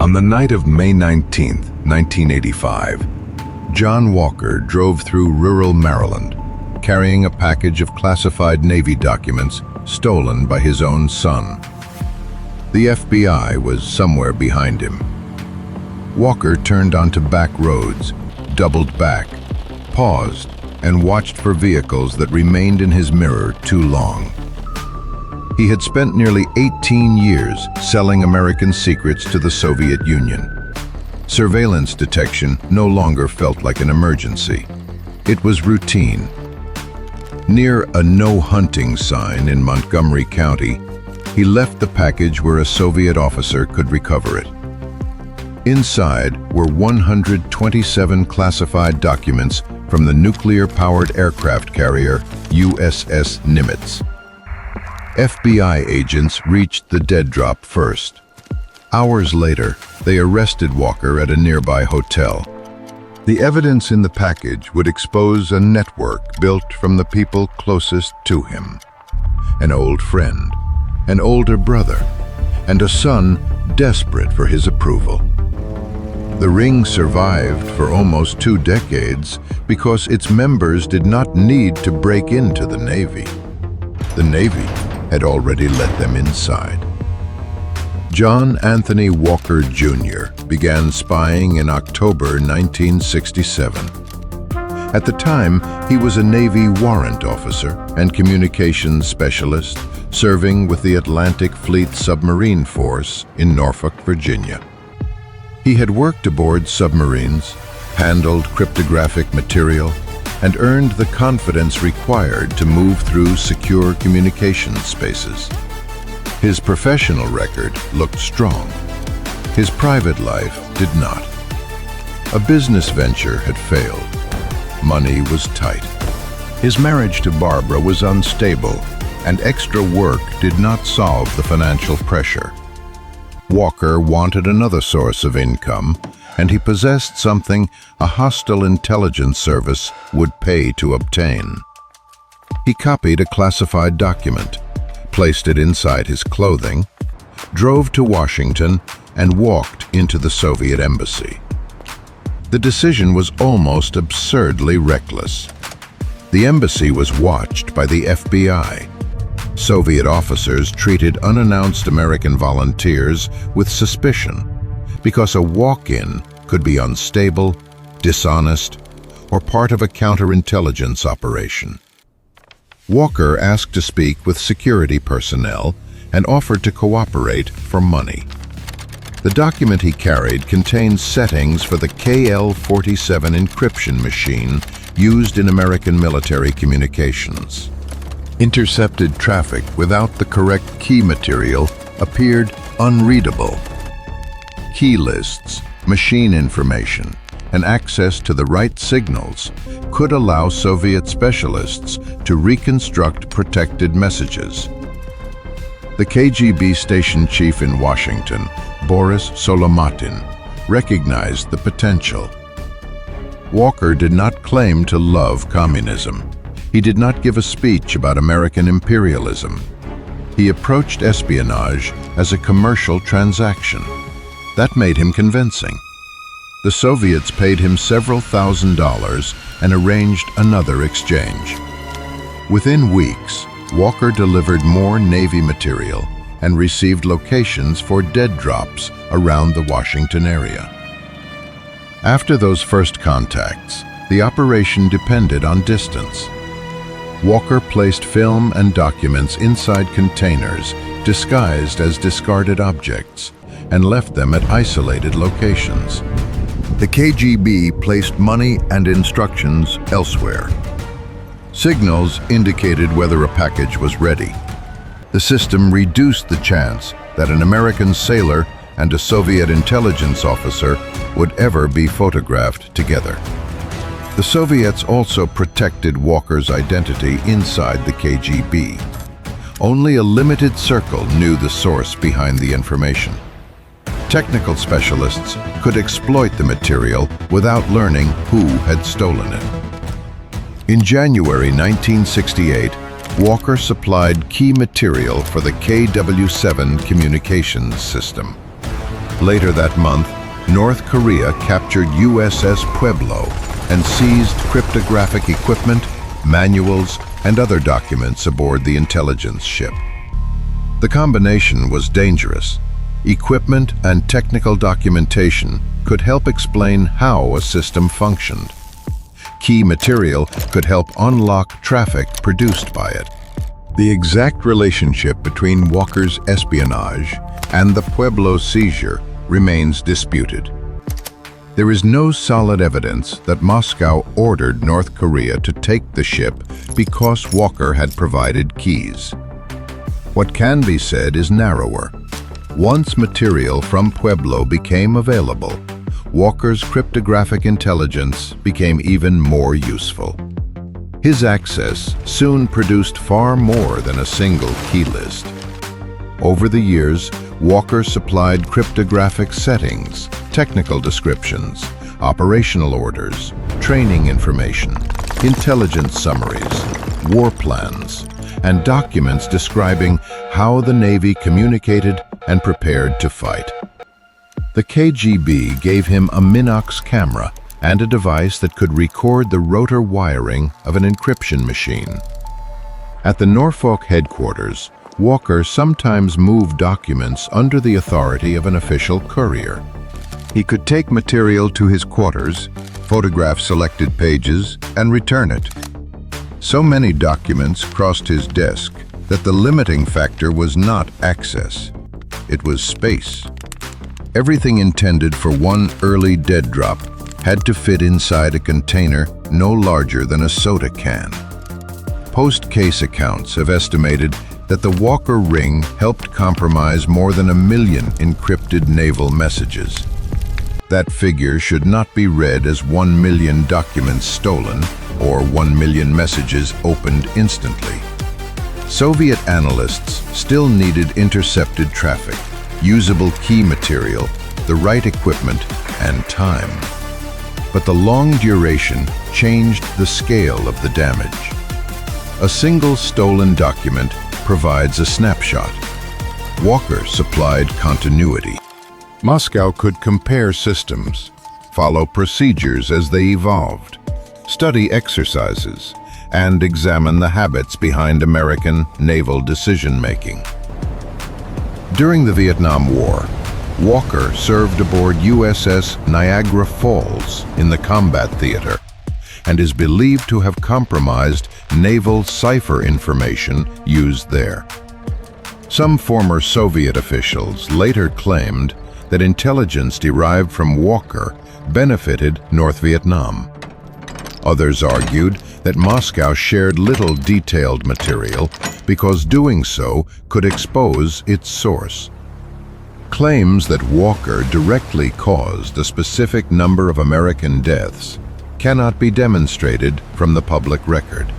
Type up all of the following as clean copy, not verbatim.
On the night of May 19, 1985, John Walker drove through rural Maryland, carrying a package of classified Navy documents stolen by his own son. The FBI was somewhere behind him. Walker turned onto back roads, doubled back, paused, and watched for vehicles that remained in his mirror too long. He had spent nearly 18 years selling American secrets to the Soviet Union. Surveillance detection no longer felt like an emergency. It was routine. Near a no hunting sign in Montgomery County, he left the package where a Soviet officer could recover it. Inside were 127 classified documents from the nuclear-powered aircraft carrier USS Nimitz. FBI agents reached the dead drop first. Hours later, they arrested Walker at a nearby hotel. The evidence in the package would expose a network built from the people closest to him. An old friend, an older brother, and a son desperate for his approval. The ring survived for almost 2 decades because its members did not need to break into the Navy. The Navy had already let them inside. John Anthony Walker Jr. began spying in October 1967. At the time, he was a Navy warrant officer and communications specialist serving with the Atlantic Fleet Submarine Force in Norfolk, Virginia. He had worked aboard submarines, handled cryptographic material, and earned the confidence required to move through secure communications spaces. His professional record looked strong. His private life did not. A business venture had failed. Money was tight. His marriage to Barbara was unstable, and extra work did not solve the financial pressure. Walker wanted another source of income, and he possessed something a hostile intelligence service would pay to obtain. He copied a classified document, placed it inside his clothing, drove to Washington, and walked into the Soviet embassy. The decision was almost absurdly reckless. The embassy was watched by the FBI. Soviet officers treated unannounced American volunteers with suspicion because a walk-in could be unstable, dishonest, or part of a counterintelligence operation. Walker asked to speak with security personnel and offered to cooperate for money. The document he carried contained settings for the KL-47 encryption machine used in American military communications. Intercepted traffic without the correct key material appeared unreadable. Key lists, machine information, and access to the right signals could allow Soviet specialists to reconstruct protected messages. The KGB station chief in Washington, Boris Solomatin, recognized the potential. Walker did not claim to love communism. He did not give a speech about American imperialism. He approached espionage as a commercial transaction. That made him convincing. The Soviets paid him several $1,000s and arranged another exchange. Within weeks, Walker delivered more Navy material and received locations for dead drops around the Washington area. After those first contacts, the operation depended on distance. Walker placed film and documents inside containers disguised as discarded objects and left them at isolated locations. The KGB placed money and instructions elsewhere. Signals indicated whether a package was ready. The system reduced the chance that an American sailor and a Soviet intelligence officer would ever be photographed together. The Soviets also protected Walker's identity inside the KGB. Only a limited circle knew the source behind the information. Technical specialists could exploit the material without learning who had stolen it. In January 1968, Walker supplied key material for the KW-7 communications system. Later that month, North Korea captured USS Pueblo and seized cryptographic equipment, manuals, and other documents aboard the intelligence ship. The combination was dangerous. Equipment and technical documentation could help explain how a system functioned. Key material could help unlock traffic produced by it. The exact relationship between Walker's espionage and the Pueblo seizure remains disputed. There is no solid evidence that Moscow ordered North Korea to take the ship because Walker had provided keys. What can be said is narrower. Once material from Pueblo became available, Walker's cryptographic intelligence became even more useful. His access soon produced far more than a single key list. Over the years, Walker supplied cryptographic settings, technical descriptions, operational orders, training information, intelligence summaries, war plans, and documents describing how the Navy communicated and prepared to fight. The KGB gave him a Minox camera and a device that could record the rotor wiring of an encryption machine. At the Norfolk headquarters, Walker sometimes moved documents under the authority of an official courier. He could take material to his quarters, photograph selected pages, and return it. So many documents crossed his desk that the limiting factor was not access. It was space. Everything intended for one early dead drop had to fit inside a container no larger than a soda can. Post-case accounts have estimated that the Walker ring helped compromise more than 1 million encrypted naval messages. That figure should not be read as 1 million documents stolen or 1 million messages opened instantly. Soviet analysts still needed intercepted traffic, usable key material, the right equipment, and time. But the long duration changed the scale of the damage. A single stolen document provides a snapshot. Walker supplied continuity. Moscow could compare systems, follow procedures as they evolved, study exercises, and examine the habits behind American naval decision-making. During the Vietnam War, Walker served aboard USS Niagara Falls in the combat theater and is believed to have compromised naval cipher information used there. Some former Soviet officials later claimed that intelligence derived from Walker benefited North Vietnam. Others argued that Moscow shared little detailed material because doing so could expose its source. Claims that Walker directly caused a specific number of American deaths cannot be demonstrated from the public record.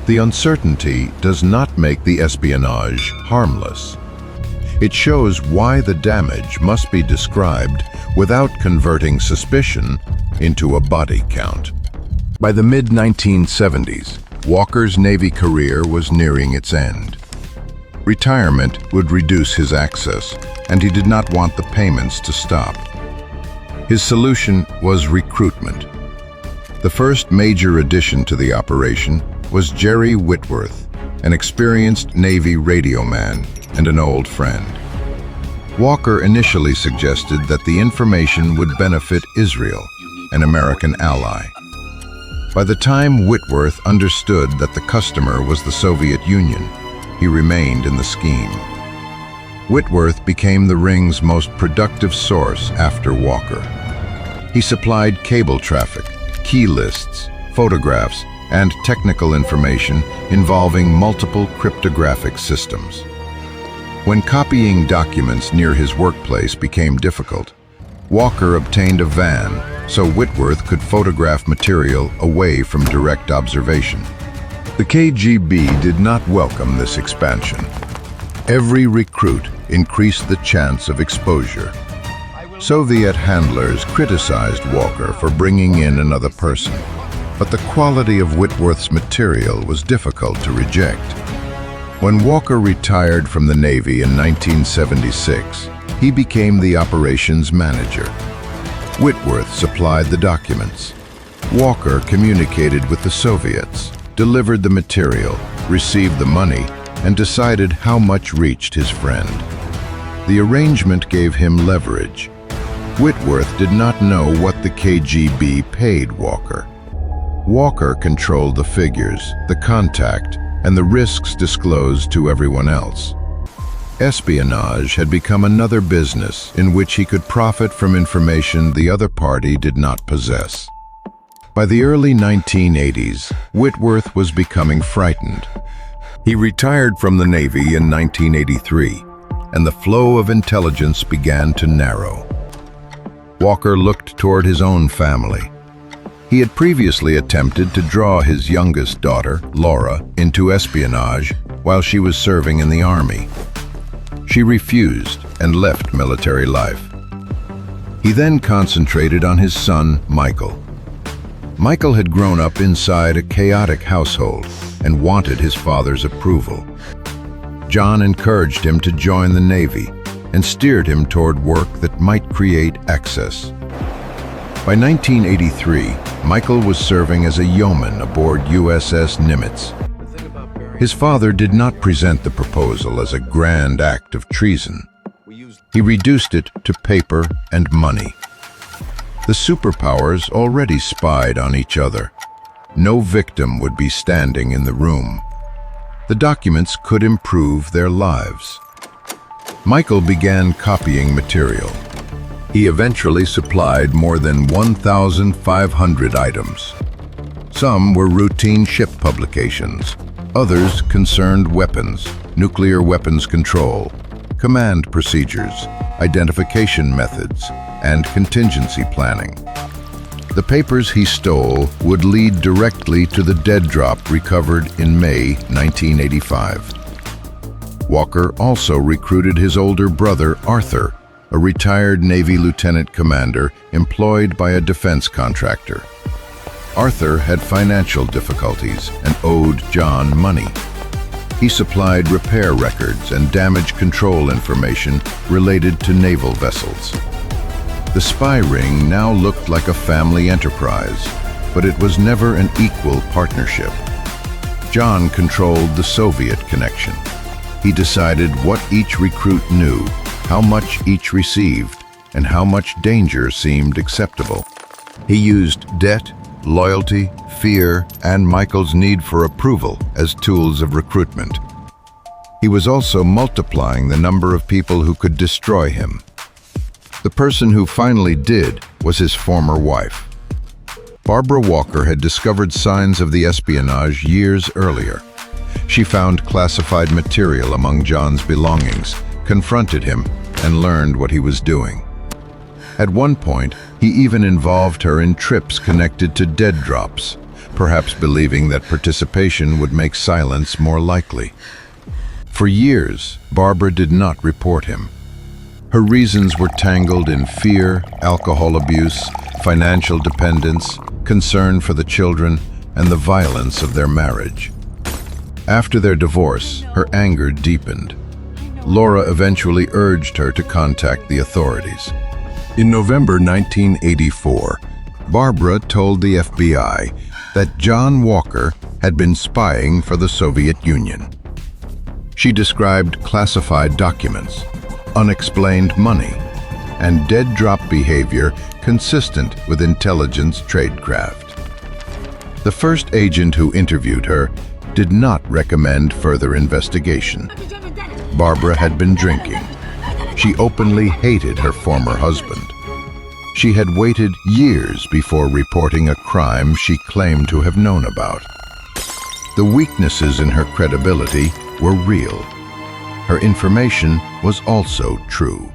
The uncertainty does not make the espionage harmless. It shows why the damage must be described without converting suspicion into a body count. By the mid-1970s, Walker's Navy career was nearing its end. Retirement would reduce his access, and he did not want the payments to stop. His solution was recruitment. The first major addition to the operation was Jerry Whitworth, an experienced Navy radio man and an old friend. Walker initially suggested that the information would benefit Israel, an American ally. By the time Whitworth understood that the customer was the Soviet Union, he remained in the scheme. Whitworth became the ring's most productive source after Walker. He supplied cable traffic, key lists, photographs, and technical information involving multiple cryptographic systems. When copying documents near his workplace became difficult, Walker obtained a van so Whitworth could photograph material away from direct observation. The KGB did not welcome this expansion. Every recruit increased the chance of exposure. Soviet handlers criticized Walker for bringing in another person, but the quality of Whitworth's material was difficult to reject. When Walker retired from the Navy in 1976, He became the operations manager. Whitworth supplied the documents. Walker communicated with the Soviets, delivered the material, received the money, and decided how much reached his friend. The arrangement gave him leverage. Whitworth did not know what the KGB paid Walker. Walker controlled the figures, the contact, and the risks disclosed to everyone else. Espionage had become another business in which he could profit from information the other party did not possess. By the early 1980s, Whitworth was becoming frightened. He retired from the Navy in 1983, and the flow of intelligence began to narrow. Walker looked toward his own family. He had previously attempted to draw his youngest daughter, Laura, into espionage while she was serving in the Army. She refused and left military life. He then concentrated on his son, Michael. Michael had grown up inside a chaotic household and wanted his father's approval. John encouraged him to join the Navy and steered him toward work that might create access. By 1983, Michael was serving as a yeoman aboard USS Nimitz. His father did not present the proposal as a grand act of treason. He reduced it to paper and money. The superpowers already spied on each other. No victim would be standing in the room. The documents could improve their lives. Michael began copying material. He eventually supplied more than 1,500 items. Some were routine ship publications. Others concerned weapons, nuclear weapons control, command procedures, identification methods, and contingency planning. The papers he stole would lead directly to the dead drop recovered in May 1985. Walker also recruited his older brother, Arthur, a retired Navy lieutenant commander employed by a defense contractor. Arthur had financial difficulties and owed John money. He supplied repair records and damage control information related to naval vessels. The spy ring now looked like a family enterprise, but it was never an equal partnership. John controlled the Soviet connection. He decided what each recruit knew, how much each received, and how much danger seemed acceptable. He used debt, loyalty, fear, and Michael's need for approval as tools of recruitment. He was also multiplying the number of people who could destroy him. The person who finally did was his former wife. Barbara Walker had discovered signs of the espionage years earlier. She found classified material among John's belongings, confronted him, and learned what he was doing. At one point, he even involved her in trips connected to dead drops, perhaps believing that participation would make silence more likely. For years, Barbara did not report him. Her reasons were tangled in fear, alcohol abuse, financial dependence, concern for the children, and the violence of their marriage. After their divorce, her anger deepened. Laura eventually urged her to contact the authorities. In November 1984, Barbara told the FBI that John Walker had been spying for the Soviet Union. She described classified documents, unexplained money, and dead drop behavior consistent with intelligence tradecraft. The first agent who interviewed her did not recommend further investigation. Barbara had been drinking. She openly hated her former husband. She had waited years before reporting a crime she claimed to have known about. The weaknesses in her credibility were real. Her information was also true.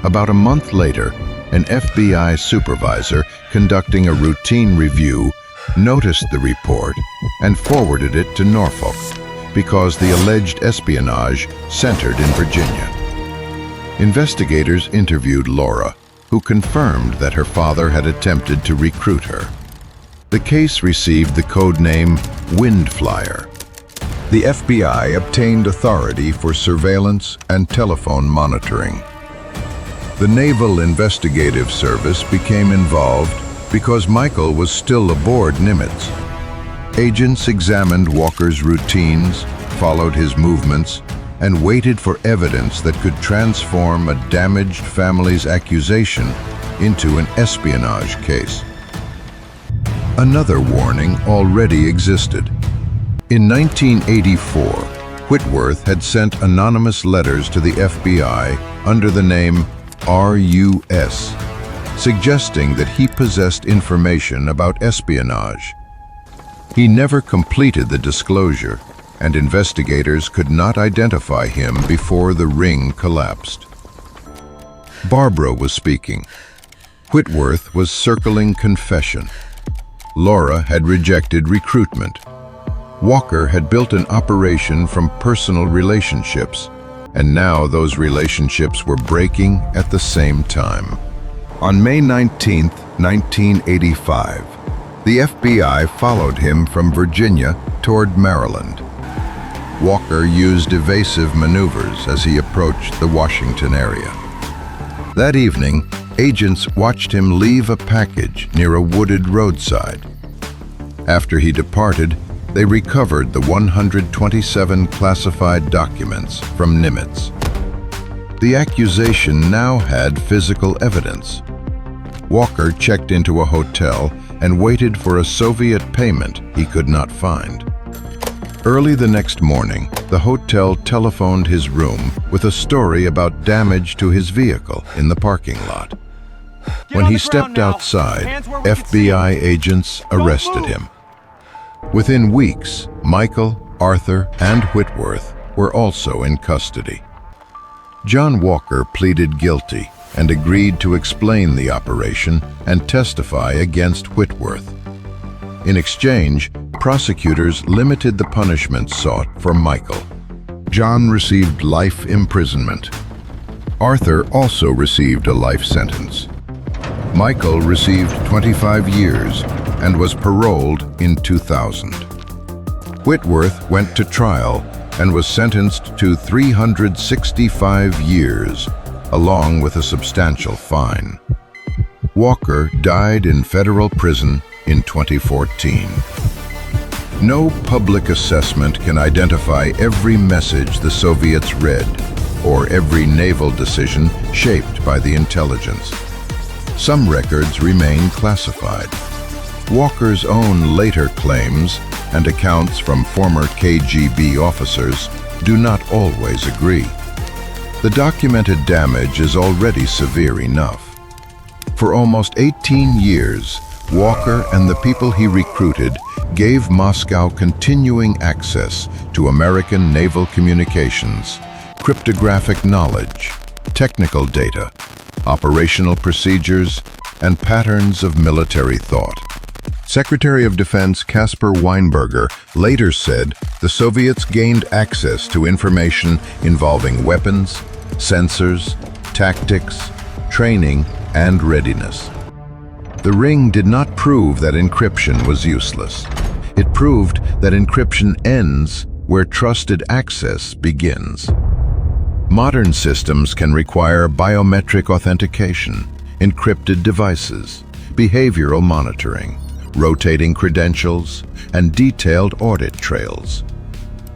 About a month later, an FBI supervisor conducting a routine review noticed the report and forwarded it to Norfolk because the alleged espionage centered in Virginia. Investigators interviewed Laura, who confirmed that her father had attempted to recruit her. The case received the code name Windflyer. The FBI obtained authority for surveillance and telephone monitoring. The Naval Investigative Service became involved because Michael was still aboard Nimitz. Agents examined Walker's routines, followed his movements, and waited for evidence that could transform a damaged family's accusation into an espionage case. Another warning already existed. In 1984, Whitworth had sent anonymous letters to the FBI under the name RUS, suggesting that he possessed information about espionage. He never completed the disclosure, and investigators could not identify him before the ring collapsed. Barbara was speaking. Whitworth was circling confession. Laura had rejected recruitment. Walker had built an operation from personal relationships, and now those relationships were breaking at the same time. On May 19, 1985, the FBI followed him from Virginia toward Maryland. Walker used evasive maneuvers as he approached the Washington area. That evening, agents watched him leave a package near a wooded roadside. After he departed, they recovered the 127 classified documents from Nimitz. The accusation now had physical evidence. Walker checked into a hotel and waited for a Soviet payment he could not find. Early the next morning, the hotel telephoned his room with a story about damage to his vehicle in the parking lot. When he stepped outside, FBI agents arrested him. Within weeks, Michael, Arthur, and Whitworth were also in custody. John Walker pleaded guilty and agreed to explain the operation and testify against Whitworth. In exchange, prosecutors limited the punishment sought for Michael. John received life imprisonment. Arthur also received a life sentence. Michael received 25 years and was paroled in 2000. Whitworth went to trial and was sentenced to 365 years, along with a substantial fine. Walker died in federal prison in 2014. No public assessment can identify every message the Soviets read or every naval decision shaped by the intelligence. Some records remain classified. Walker's own later claims and accounts from former KGB officers do not always agree. The documented damage is already severe enough. For almost 18 years, Walker and the people he recruited gave Moscow continuing access to American naval communications, cryptographic knowledge, technical data, operational procedures, and patterns of military thought. Secretary of Defense Caspar Weinberger later said the Soviets gained access to information involving weapons, sensors, tactics, training, and readiness. The ring did not prove that encryption was useless. It proved that encryption ends where trusted access begins. Modern systems can require biometric authentication, encrypted devices, behavioral monitoring, rotating credentials, and detailed audit trails.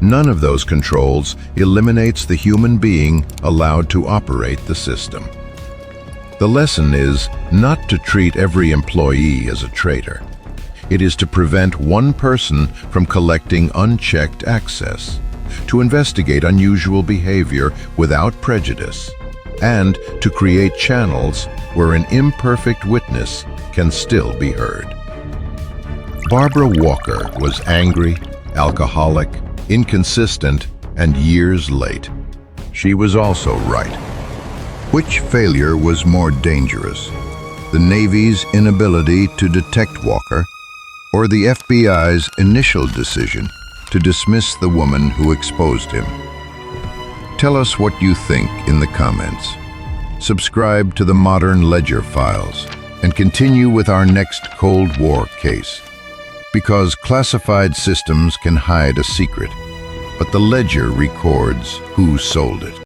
None of those controls eliminates the human being allowed to operate the system. The lesson is not to treat every employee as a traitor. It is to prevent one person from collecting unchecked access, to investigate unusual behavior without prejudice, and to create channels where an imperfect witness can still be heard. Barbara Walker was angry, alcoholic, inconsistent, and years late. She was also right. Which failure was more dangerous? The Navy's inability to detect Walker, or the FBI's initial decision to dismiss the woman who exposed him? Tell us what you think in the comments. Subscribe to the Modern Ledger Files and continue with our next Cold War case. Because classified systems can hide a secret, but the ledger records who sold it.